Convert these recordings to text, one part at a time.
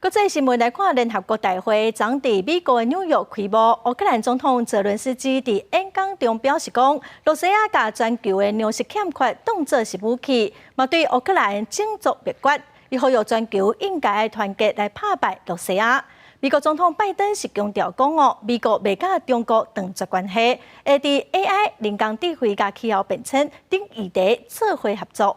国际新闻来看，联合国大会昨伫美国的纽约开幕。乌克兰总统泽伦斯基伫演讲中表示讲，罗西亚把全球的粮食欠缺当作是武器，嘛对乌克兰整作灭绝。伊呼吁全球应该团结来打败罗西亚。美国总统拜登是强调讲美国未甲中国断绝关系，会伫 AI、人工智慧甲气候变迁等议题做伙合作。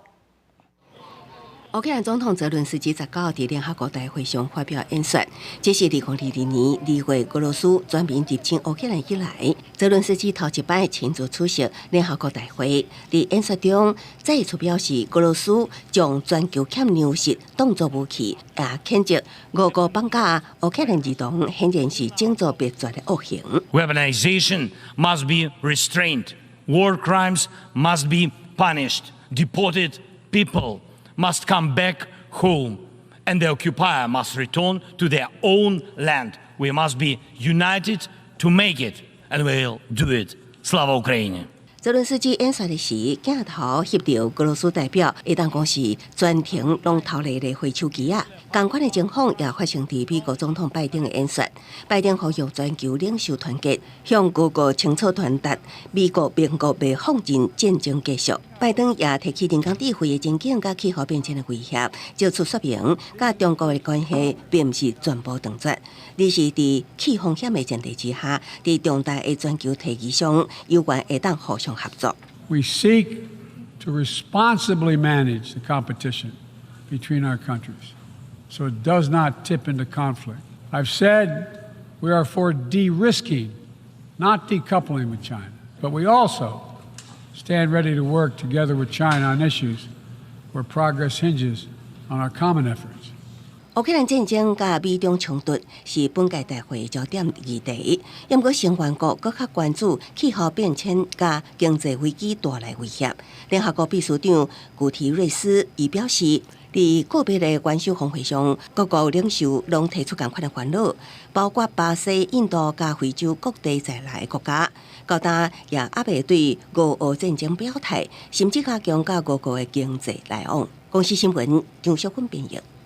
乌克兰总统泽伦斯基19号伫联合国大会上发表演说，这是2022年2月俄罗斯全面入侵乌克兰以来，泽伦斯基头一摆亲自出席联合国大会。伫演说中，再次表示俄罗斯将全球欠粮食当作武器，也谴责俄国绑架乌克兰儿童，显然是整作灭绝的恶行。Weaponization must be restrained. War crimes must be punished. Deported people must come back home, and the occupier must return to their own land. We must be united to make it, and we'll do it. Slava Ukraini! 泽伦斯基演说的时，镜头翕到俄罗斯代表，会当讲是全程拢头立的挥手机啊。同款的情况也发生伫美国总统拜登的演说。拜登呼吁全球领袖团结，向各国清楚传达美国并国未放任战争继续。拜登也提起人工智慧的前景甲气候变迁的威胁，就出说明，甲中国的关系并不是全部断绝，而是伫气风险的前提之下，伫重大的全球议题上，有关会当互相合作。We seek to responsibly manage the competition between our countries, so it does not tip into conflict. I've said we are for de-risking, not decoupling with China, but we also stand ready to work together with China on issues where progress hinges on our common efforts. 乌克兰战争甲美中冲突是本届大会焦点议题，不过成员国更较关注气候变迁甲经济危机带来威胁。联合国秘书长古提瑞斯伊表示，伫个别的元首峰会上，各国领袖拢提出同款的烦恼，包括巴西、印度甲非洲各地在内的国家，到今也还未对俄乌战争表态，甚至加强甲各国的经济来往。公司新闻张淑芬编译。